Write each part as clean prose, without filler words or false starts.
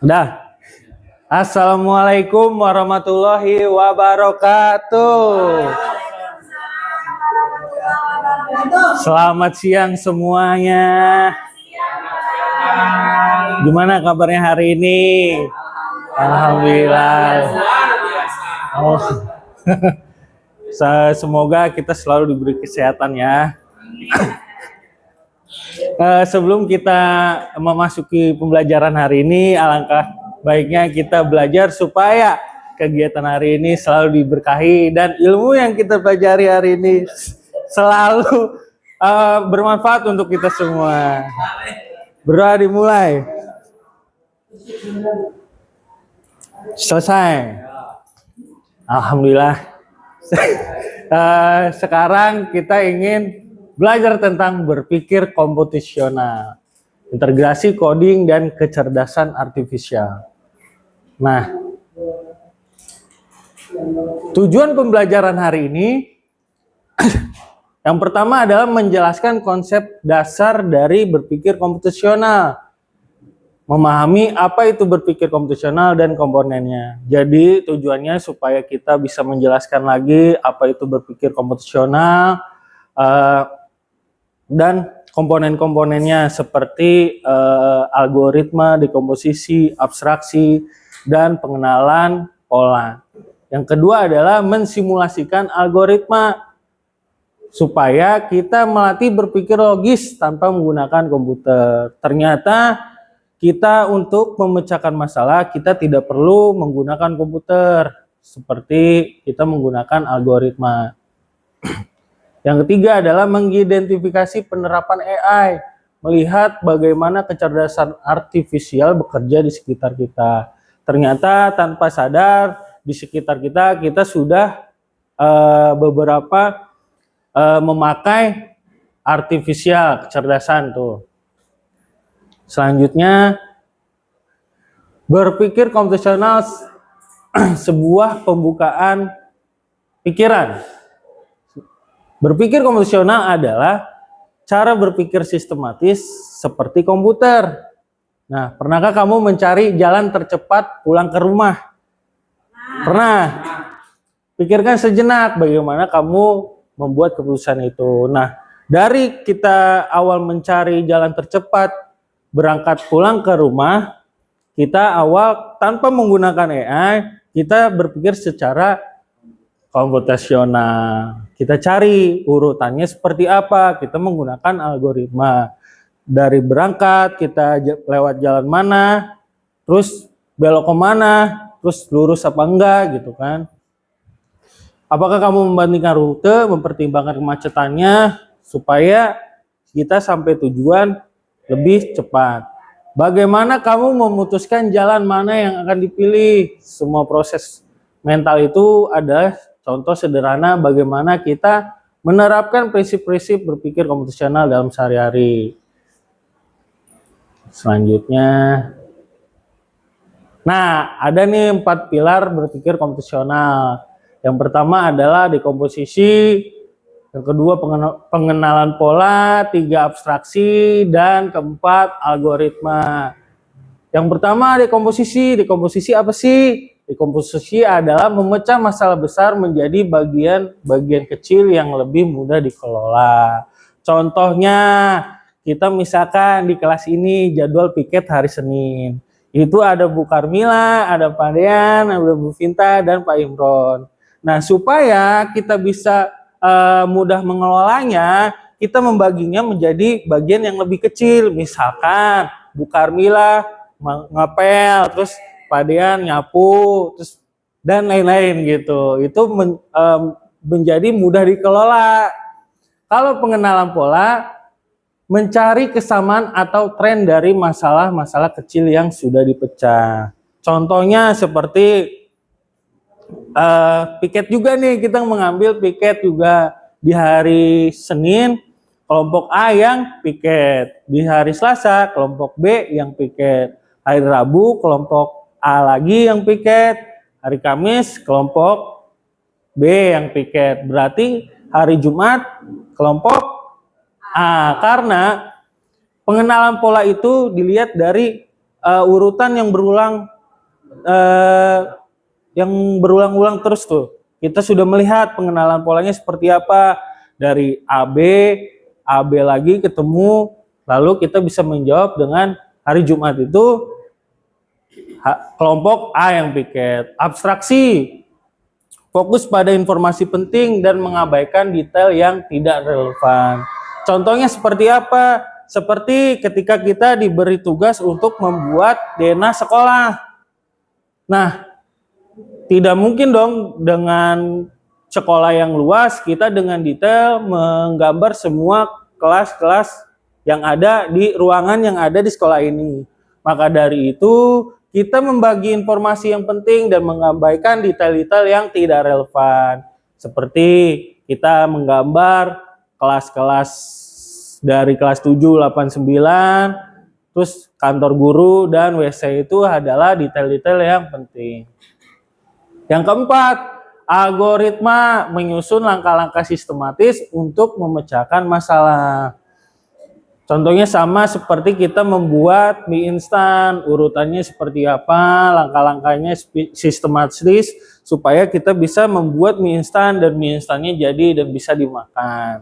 Udah. Assalamualaikum warahmatullahi wabarakatuh. Selamat siang semuanya. Gimana kabarnya hari ini? Alhamdulillah. Oh. Semoga kita selalu diberi kesehatan ya. Sebelum kita memasuki pembelajaran hari ini, alangkah baiknya kita belajar supaya kegiatan hari ini selalu diberkahi dan ilmu yang kita pelajari hari ini selalu bermanfaat untuk kita semua. Berdoa dimulai. Selesai. Alhamdulillah. Sekarang kita ingin belajar tentang berpikir komputasional, integrasi coding dan kecerdasan artifisial. Nah, tujuan pembelajaran hari ini yang pertama adalah menjelaskan konsep dasar dari berpikir komputasional, memahami apa itu berpikir komputasional dan komponennya. Jadi tujuannya supaya kita bisa menjelaskan lagi apa itu berpikir komputasional, dan komponen-komponennya seperti algoritma, dekomposisi, abstraksi, dan pengenalan pola. Yang kedua adalah mensimulasikan algoritma supaya kita melatih berpikir logis tanpa menggunakan komputer. Ternyata kita untuk memecahkan masalah kita tidak perlu menggunakan komputer seperti kita menggunakan algoritma. Yang ketiga adalah mengidentifikasi penerapan AI, melihat bagaimana kecerdasan artifisial bekerja di sekitar kita. Ternyata tanpa sadar di sekitar kita sudah beberapa memakai artifisial kecerdasan tuh. Selanjutnya, berpikir komputasional sebuah pembukaan pikiran. Berpikir komputasional adalah cara berpikir sistematis seperti komputer. Nah, pernahkah kamu mencari jalan tercepat pulang ke rumah? Pernah? Pikirkan sejenak bagaimana kamu membuat keputusan itu. Nah, dari kita awal mencari jalan tercepat berangkat pulang ke rumah, kita awal tanpa menggunakan AI, kita berpikir secara komputasional. Kita cari urutannya seperti apa, kita menggunakan algoritma. Dari berangkat, kita lewat jalan mana, terus belok kemana, terus lurus apa enggak gitu kan. Apakah kamu membandingkan rute, mempertimbangkan kemacetannya, supaya kita sampai tujuan lebih cepat. Bagaimana kamu memutuskan jalan mana yang akan dipilih? Semua proses mental itu adalah contoh sederhana bagaimana kita menerapkan prinsip-prinsip berpikir komputasional dalam sehari-hari. Selanjutnya, nah ada nih 4 pilar berpikir komputasional. Yang pertama adalah dekomposisi, yang kedua pengenalan pola, 3 abstraksi, dan keempat algoritma. Yang pertama dekomposisi. Dekomposisi apa sih? Dekomposisi adalah memecah masalah besar menjadi bagian-bagian kecil yang lebih mudah dikelola. Contohnya, kita misalkan di kelas ini jadwal piket hari Senin. Itu ada Bu Karmila, ada Pak Dean, ada Bu Vinta, dan Pak Imron. Nah, supaya kita bisa mudah mengelolanya, kita membaginya menjadi bagian yang lebih kecil. Misalkan Bu Karmila ngepel, terus Pak Dean nyapu, terus dan lain-lain gitu. Itu menjadi mudah dikelola. Kalau pengenalan pola, mencari kesamaan atau tren dari masalah-masalah kecil yang sudah dipecah. Contohnya seperti piket juga nih, kita mengambil piket juga di hari Senin, kelompok A yang piket. Di hari Selasa, kelompok B yang piket. Hari Rabu, kelompok A lagi yang piket, hari Kamis kelompok B yang piket. Berarti hari Jumat kelompok A, karena pengenalan pola itu dilihat dari urutan yang berulang-ulang terus tuh. Kita sudah melihat pengenalan polanya seperti apa dari AB lagi ketemu, lalu kita bisa menjawab dengan hari Jumat itu kelompok A yang piket. Abstraksi, fokus pada informasi penting dan mengabaikan detail yang tidak relevan. Contohnya seperti apa? Seperti ketika kita diberi tugas untuk membuat DNA sekolah. Nah, tidak mungkin dong dengan sekolah yang luas kita dengan detail menggambar semua kelas-kelas yang ada di ruangan yang ada di sekolah ini. Maka dari itu, kita membagi informasi yang penting dan mengabaikan detail-detail yang tidak relevan. Seperti kita menggambar kelas-kelas dari kelas 7, 8, 9, terus kantor guru dan WC itu adalah detail-detail yang penting. Yang keempat, algoritma menyusun langkah-langkah sistematis untuk memecahkan masalah. Contohnya sama seperti kita membuat mie instan, urutannya seperti apa, langkah-langkahnya sistematis supaya kita bisa membuat mie instan dan mie instannya jadi dan bisa dimakan.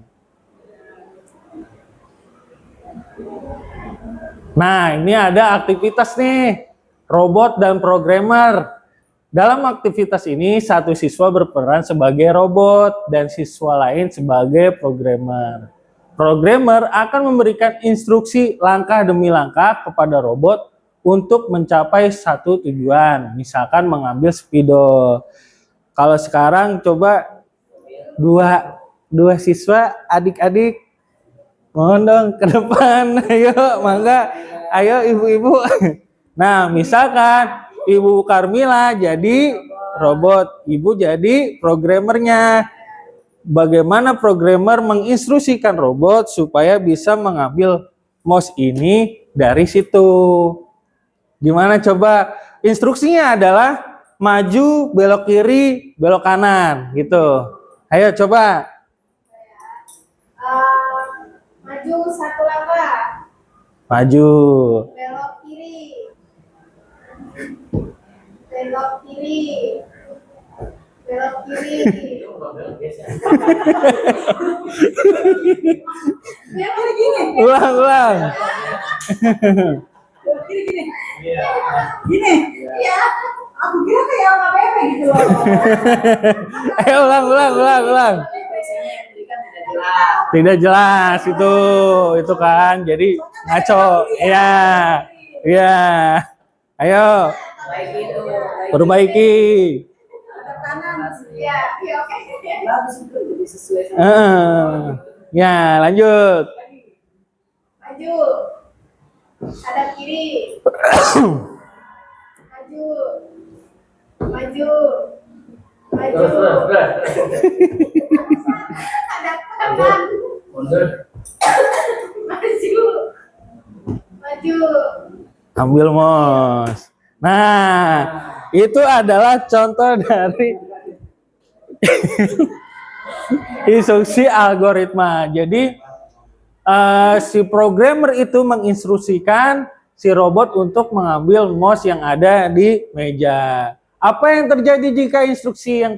Nah, ini ada aktivitas nih, robot dan programmer. Dalam aktivitas ini, satu siswa berperan sebagai robot dan siswa lain sebagai programmer. Programmer akan memberikan instruksi langkah demi langkah kepada robot untuk mencapai satu tujuan, misalkan mengambil spidol. Kalau sekarang coba dua siswa adik-adik, mohon dong ke depan, ayo mangga, ayo ibu-ibu. Nah, misalkan Ibu Karmila jadi robot, ibu jadi programmernya. Bagaimana programmer menginstruksikan robot supaya bisa mengambil mouse ini dari situ? Gimana coba? Instruksinya adalah maju, belok kiri, belok kanan, gitu. Ayo coba. Maju satu langkah. Maju. Belok kiri. Belok kiri. Belok kiri. Belok gini. Ulang. Belok kiri gini. Gini. Iya. Aku kira kayak apa bebe gitu loh. Ayo ulang. Tidak jelas itu kan, jadi ngaco. Iya. Ayo. Perbaiki. Iya, oke. Bagus itu jadi sesuai sama. Ya, lanjut. Maju. Hadap kiri. Maju. Maju. Hadap kanan. Maju. Maju. Ambil mouse. Nah, itu adalah contoh dari instruksi algoritma. Jadi si programmer itu menginstruksikan si robot untuk mengambil mouse yang ada di meja. Apa yang terjadi jika instruksi yang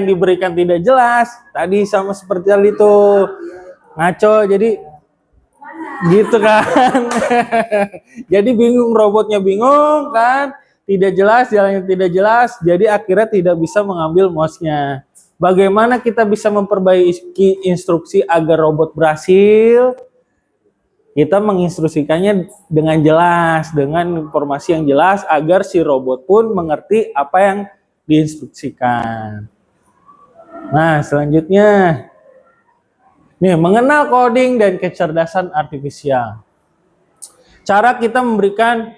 diberikan tidak jelas? Tadi sama seperti hal itu. Ngaco, jadi gitu kan. Jadi bingung, robotnya bingung kan, tidak jelas, jalannya tidak jelas, jadi akhirnya tidak bisa mengambil mouse-nya. Bagaimana kita bisa memperbaiki instruksi agar robot berhasil? Kita menginstruksikannya dengan jelas, dengan informasi yang jelas agar si robot pun mengerti apa yang diinstruksikan. Nah, selanjutnya nih, mengenal coding dan kecerdasan artifisial. Cara kita memberikan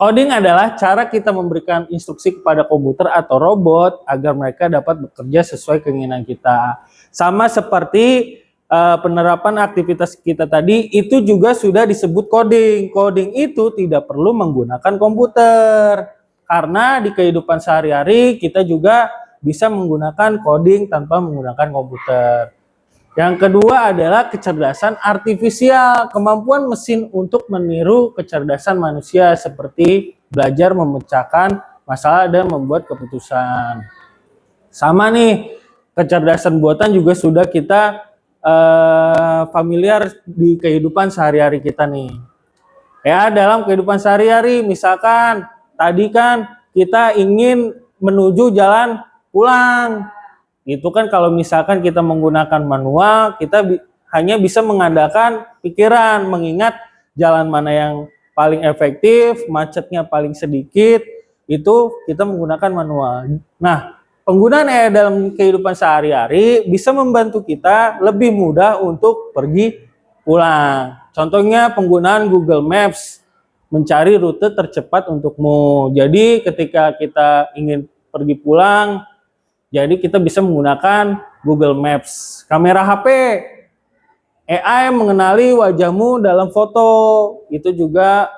coding adalah cara kita memberikan instruksi kepada komputer atau robot agar mereka dapat bekerja sesuai keinginan kita. Sama seperti penerapan aktivitas kita tadi, itu juga sudah disebut coding. Coding itu tidak perlu menggunakan komputer. Karena di kehidupan sehari-hari kita juga bisa menggunakan coding tanpa menggunakan komputer. Yang kedua adalah kecerdasan artifisial, kemampuan mesin untuk meniru kecerdasan manusia seperti belajar memecahkan masalah dan membuat keputusan. Sama nih, kecerdasan buatan juga sudah kita familiar di kehidupan sehari-hari kita nih. Ya, dalam kehidupan sehari-hari, misalkan tadi kan kita ingin menuju jalan pulang. Itu kan kalau misalkan kita menggunakan manual, kita hanya bisa mengandalkan pikiran, mengingat jalan mana yang paling efektif, macetnya paling sedikit, itu kita menggunakan manual. Nah, penggunaan AI dalam kehidupan sehari-hari bisa membantu kita lebih mudah untuk pergi pulang. Contohnya penggunaan Google Maps, mencari rute tercepat untukmu. Jadi ketika kita ingin pergi pulang, jadi kita bisa menggunakan Google Maps. Kamera HP, AI mengenali wajahmu dalam foto. Itu juga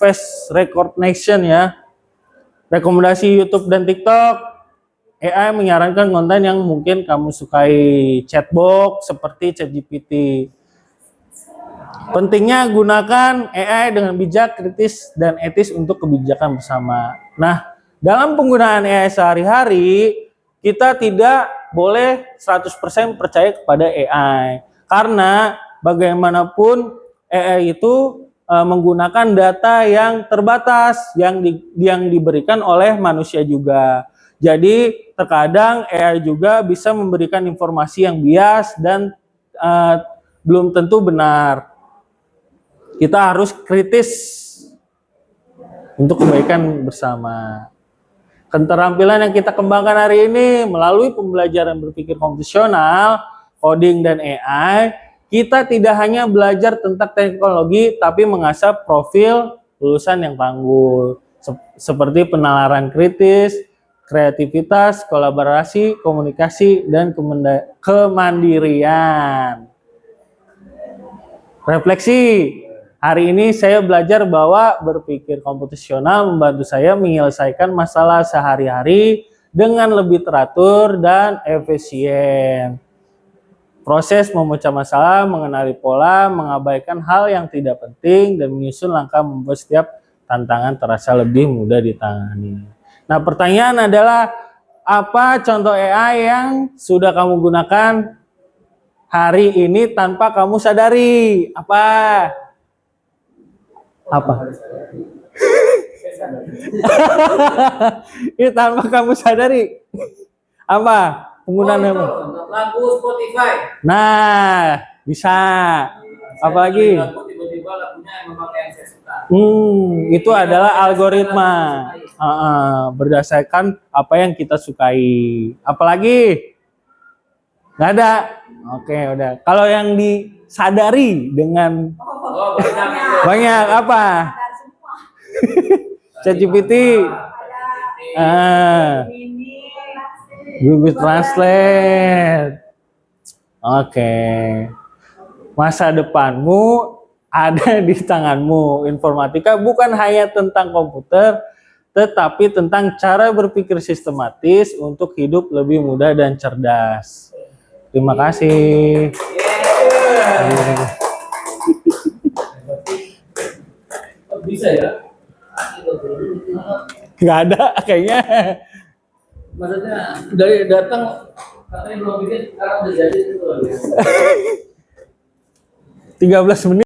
face recognition ya. Rekomendasi YouTube dan TikTok, AI menyarankan konten yang mungkin kamu sukai. Chatbox seperti ChatGPT. Pentingnya gunakan AI dengan bijak, kritis, dan etis untuk kebijakan bersama. Nah, dalam penggunaan AI sehari-hari, kita tidak boleh 100% percaya kepada AI. Karena bagaimanapun AI itu menggunakan data yang terbatas, yang diberikan oleh manusia juga. Jadi terkadang AI juga bisa memberikan informasi yang bias dan belum tentu benar. Kita harus kritis untuk kebaikan bersama. Keterampilan yang kita kembangkan hari ini melalui pembelajaran berpikir komputasional, coding, dan AI, kita tidak hanya belajar tentang teknologi, tapi mengasah profil lulusan yang tangguh, seperti penalaran kritis, kreativitas, kolaborasi, komunikasi, dan kemandirian. Refleksi. Hari ini saya belajar bahwa berpikir komputasional membantu saya menyelesaikan masalah sehari-hari dengan lebih teratur dan efisien. Proses memecah masalah, mengenali pola, mengabaikan hal yang tidak penting, dan menyusun langkah membuat setiap tantangan terasa lebih mudah ditangani. Nah, pertanyaan adalah, apa contoh AI yang sudah kamu gunakan hari ini tanpa kamu sadari? Apa? Ini tanpa kamu sadari. Apa? Penggunaan apa? Lagu Spotify. Nah, bisa. Apalagi? Lagu tiba-tiba lagunya memang yang saya suka. Itu adalah algoritma. Berdasarkan apa yang kita sukai. Apalagi? Nggak ada. Oke, udah. Kalau yang disadari dengan banyak apa? ChatGPT, Google Translate. Oke. Masa depanmu ada di tanganmu. Informatika bukan hanya tentang komputer, tetapi tentang cara berpikir sistematis untuk hidup lebih mudah dan cerdas. Terima kasih. Bisa ya? Nggak ada kayaknya. Maksudnya dari datang katanya belum bikin, sekarang udah jadi itu. 13 menit.